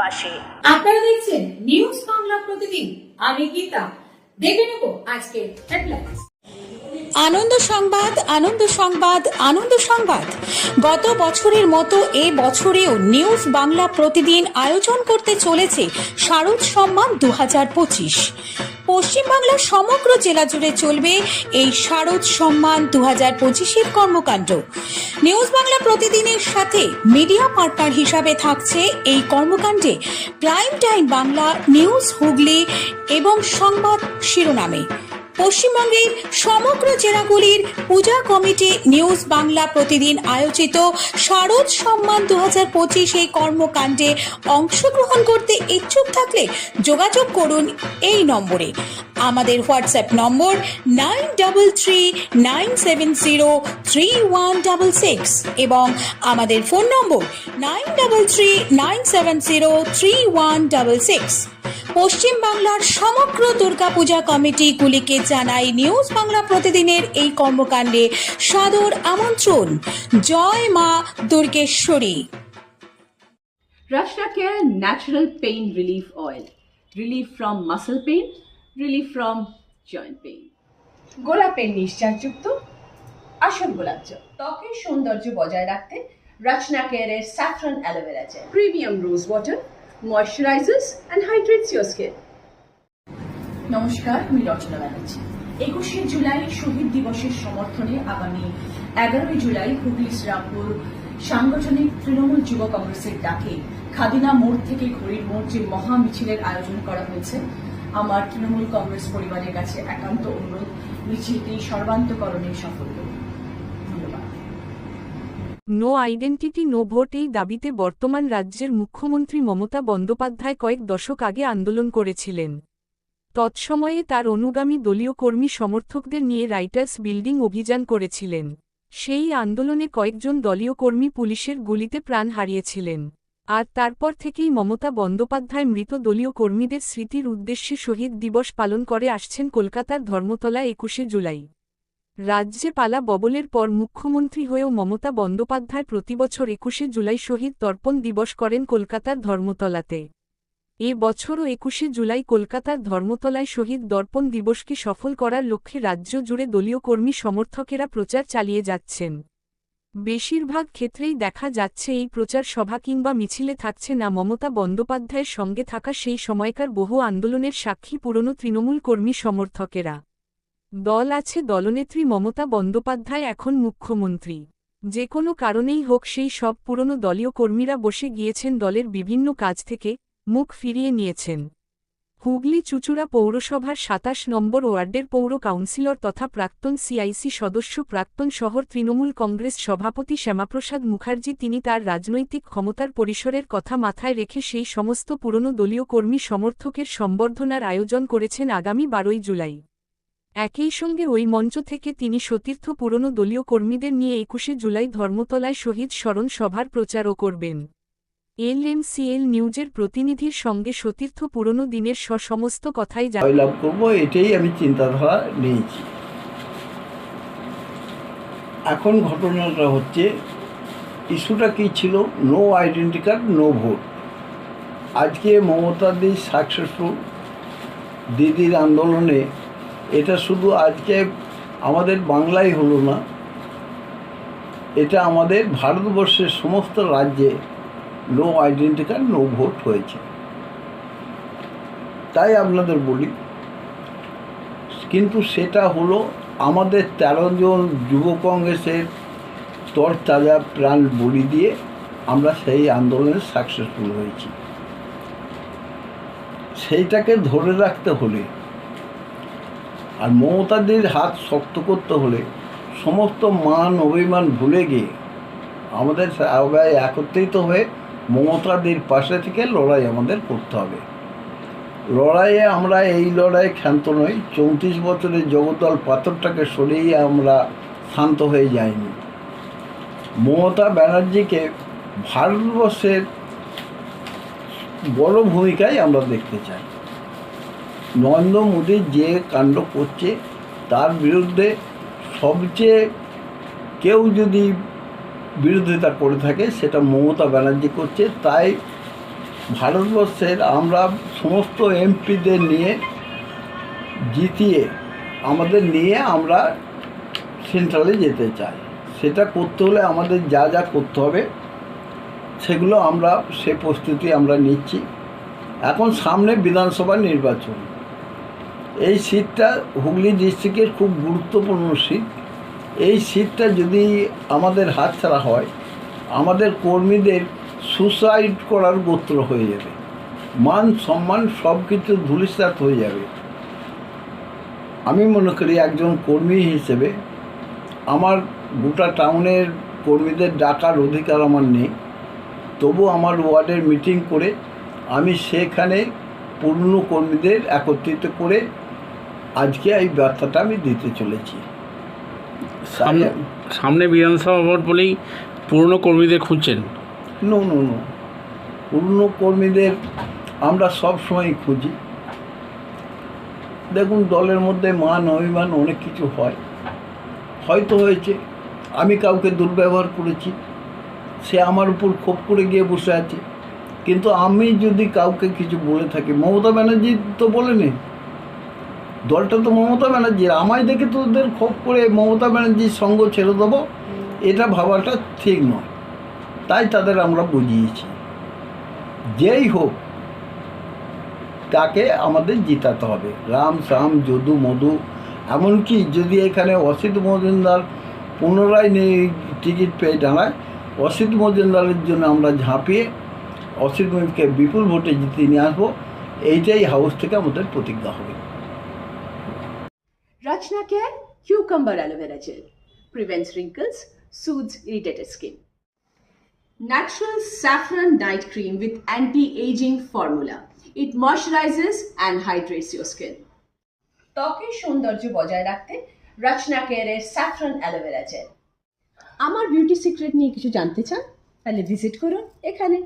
পাশে। আপনারা দেখছেন নিউজ বাংলা প্রতিদিন। আমি গীতা। দেখে নেব আজকে হেডলাইন্স। আনন্দ সংবাদ, আনন্দ সংবাদ, আনন্দ সংবাদ। গত বছরের মতো এ বছরেও নিউজ বাংলা প্রতিদিন আয়োজন করতে চলেছে শারদ সম্মান 2025। পশ্চিমবাংলার সমগ্র জেলা জুড়ে চলবে এই শারদ সম্মান 2025-এর কর্মকাণ্ড। নিউজ বাংলা প্রতিদিনের সাথে মিডিয়া পার্টনার হিসাবে থাকছে এই কর্মকাণ্ডে prime time Bangla, news Hooghly এবং সংবাদ শিরোনামে। পশ্চিমবঙ্গের সমগ্র জেলাগুলির পূজা কমিটি নিউজ বাংলা প্রতিদিন আয়োজিত শারদ সম্মান 2025 এই কর্মকাণ্ডে অংশগ্রহণ করতে ইচ্ছুক থাকলে যোগাযোগ করুন এই নম্বরে। আমাদের হোয়াটসঅ্যাপ নম্বর 9339703166 এবং আমাদের ফোন নম্বর 9339703166। পশ্চিম বাংলার সমগ্র দুর্গাপূজা কমিটিগুলিকে জানাই নিউজ বাংলা প্রতিদিনের এই কর্মকাণ্ডে সাদর আমন্ত্রণ। জয় মা Durgeshwari. Rashna Care Natural Pain Relief Oil. Relief from muscle pain, relief from joint pain. গোলাপের নিশ্চাসযুক্ত আসল গোলাপ জল ত্বকের সৌন্দর্য বজায় রাখতে রাচনা কেয়ারের saffron aloe vera gel premium rose water moisturizes and hydrates your skin. নমস্কার, আমি রচনা ব্যানার্জি। 21শে জুলাই শহীদ দিবসের সমর্থনে আগামী 11ই জুলাই হুগলি শ্রীরামপুর সাংগঠনিক তৃণমূল যুব কংগ্রেসের ডাকে খাদিনা মোড় থেকে ঘড়ির মোড় যে মহা মিছিলের আয়োজন করা হয়েছে, আমার তৃণমূল কংগ্রেস পরিবারের কাছে একান্ত অনুরোধ মিছিলটি সর্বান্তকরণে সফল হোক। ধন্যবাদ। নো আইডেন্টিটি নো ভোট এই দাবিতে বর্তমান রাজ্যের মুখ্যমন্ত্রী মমতা বন্দ্যোপাধ্যায় কয়েক দশক আগে আন্দোলন করেছিলেন। তৎসময়ে তার অনুগামী দলীয় কর্মী সমর্থকদের নিয়ে রাইটার্স বিল্ডিং অভিযান করেছিলেন। সেই আন্দোলনে কয়েকজন দলীয় কর্মী পুলিশের গুলিতে প্রাণ হারিয়েছিলেন। আর তারপর থেকেই মমতা বন্দ্যোপাধ্যায় মৃত দলীয় কর্মীদের স্মৃতির উদ্দেশ্যে শহীদ দিবস পালন করে আসছেন কলকাতার ধর্মতলা 21শে জুলাই। রাজ্যে পালা বদলের পর মুখ্যমন্ত্রী হয়েও মমতা বন্দ্যোপাধ্যায় প্রতিবছর 21শে জুলাই শহীদ তর্পণ দিবস করেন কলকাতার ধর্মতলাতে। এ বছরও 21শে জুলাই কলকাতার ধর্মতলায় শহীদ দর্পণ দিবসকে সফল করার লক্ষ্যে রাজ্য জুড়ে দলীয় কর্মী সমর্থকেরা প্রচার চালিয়ে যাচ্ছেন। বেশিরভাগ ক্ষেত্রেই দেখা যাচ্ছে এই প্রচার সভা কিংবা মিছিলে থাকছে না মমতা বন্দ্যোপাধ্যায়ের সঙ্গে থাকা সেই সময়কার বহু আন্দোলনের সাক্ষী পুরনো তৃণমূল কর্মী সমর্থকেরা। দল আছে, দলনেত্রী মমতা বন্দ্যোপাধ্যায় এখন মুখ্যমন্ত্রী। যে কোনো কারণেই হোক সেই সব পুরনো দলীয় কর্মীরা বসে গিয়েছেন দলের বিভিন্ন কাজ থেকে, মুখ ফিরিয়ে নিয়েছেন। হুগলি চুঁচুড়া পৌরসভার 27 নম্বর ওয়ার্ডের পৌর কাউন্সিলর তথা প্রাক্তন সিআইসি সদস্য, প্রাক্তন শহর তৃণমূল কংগ্রেস সভাপতি শ্যামাপ্রসাদ মুখার্জি তিনি তার রাজনৈতিক ক্ষমতার পরিসরের কথা মাথায় রেখে সেই সমস্ত পুরনো দলীয় কর্মী সমর্থকের সম্বর্ধনার আয়োজন করেছেন আগামী 12ই জুলাই। একই সঙ্গে ওই মঞ্চ থেকে তিনি সতীর্থ পুরনো দলীয় কর্মীদের নিয়ে 21শে জুলাই ধর্মতলায় শহীদ স্মরণ সভার প্রচারও করবেন। LMCL নিউজের প্রতিনিধির সঙ্গে সতীর্থ পুরনো দিনের সমস্ত কথাই জয়লাভ করব, এটাই আমি চিন্তাধারা নিয়েছি। এখন ঘটনাটা হচ্ছে, ইস্যুটা কী ছিল? No identity card no vote. আজকে মমতা দি সাকসেসফুল দিদির আন্দোলনে এটা শুধু আজকে আমাদের বাংলায় হলো না, এটা আমাদের ভারতবর্ষের সমস্ত রাজ্যে no identity card no vote হয়েছে। তাই আপনাদের বলি, কিন্তু সেটা হলো আমাদের 13 জন যুব কংগ্রেসের তরতাজা প্রাণ বলি দিয়ে আমরা সেই আন্দোলনে সাকসেসফুল হয়েছি। সেইটাকে ধরে রাখতে হলে আর মমতাদের হাত শক্ত করতে হলে সমস্ত মান অভিমান ভুলে গিয়ে আমাদের সবাই একত্রিত হয়ে মমতাদের পাশে থেকে লড়াই আমাদের করতে হবে। লড়াইয়ে আমরা এই লড়াই ক্ষান্ত নই। 34 বছরের জগদ্দল পাথরটাকে সরিয়ে আমরা শান্ত হয়ে যাইনি। মমতা ব্যানার্জিকে ভারতবর্ষের বড় ভূমিকায় আমরা দেখতে চাই। নরেন্দ্র মোদী যে কাণ্ড করছে তার বিরুদ্ধে সবচেয়ে কেউ যদি বিরোধিতা করে থাকে সেটা মমতা ব্যানার্জি করছে। তাই ভারতবর্ষের আমরা সমস্ত এমপিদের নিয়ে জিতিয়ে আমাদের নিয়ে আমরা সেন্ট্রালে যেতে চাই। সেটা করতে হলে আমাদের যা যা করতে হবে সেগুলো আমরা সে প্রস্তুতি আমরা নিচ্ছি। এখন সামনে বিধানসভা নির্বাচন, এই সিটটা হুগলি ডিস্ট্রিক্টের খুব গুরুত্বপূর্ণ সিট। এই সিটটা যদি আমাদের হাতছাড়া হয়, আমাদের কর্মীদের সুসাইড করার গোত্র হয়ে যাবে, মান সম্মান সব কিছু ধূলিসাৎ হয়ে যাবে। আমি মনে করি একজন কর্মী হিসেবে আমার গোটা টাউনের কর্মীদের ডাকার অধিকার আমার নেই, তবু আমার ওয়ার্ডের মিটিং করে আমি সেখানে পুরনো কর্মীদের একত্রিত করে আজকে এই বার্তাটা আমি দিতে চলেছি। সামনে বিধানসভা ভোট বলেই পুরনো কর্মীদের খুঁজছেন? নো, পুরনো কর্মীদের আমরা সব সময় খুঁজি। দেখুন, দলের মধ্যে মান অভিমান অনেক কিছু হয়, হয়তো হয়েছে আমি কাউকে দুর্ব্যবহার করেছি, সে আমার উপর ক্ষোভ করে গিয়ে বসে আছে। কিন্তু আমি যদি কাউকে কিছু বলে থাকি, মমতা ব্যানার্জি তো বলেনি, দলটা তো মমতা ব্যানার্জির, আমায় দেখে তো ওদের ক্ষোভ করে মমতা ব্যানার্জির সঙ্গ ছেড়ে দেবো, এটা ভাবাটা ঠিক নয়। তাই তাদের আমরা বুঝিয়েছি, যেই হোক তাকে আমাদের জিতাতে হবে। রাম শ্যাম যদু মধু, এমনকি যদি এখানে অসিত মজুমদার পুনরায় টিকিট পেয়ে দাঁড়ায়, অসিত মজুমদারের জন্য আমরা ঝাঁপিয়ে অসিত মজুমদারকে বিপুল ভোটে জিতিয়ে নিয়ে আসবো, এইটাই হাউস থেকে আমাদের প্রতিজ্ঞা হবে। Rachna Care Cucumber Aloe Vera Gel prevents wrinkles, soothes irritated skin. Natural Saffron Night Cream with anti-aging formula. It moisturizes and hydrates your skin. ত্বকের সৌন্দর্য বজায় রাখতে রচনা কেয়ারের স্যাফরন অ্যালোভেরা জেল। আমার বিউটি সিক্রেট নিয়ে কিছু জানতে চান? তাহলে ভিজিট করুন এখানে।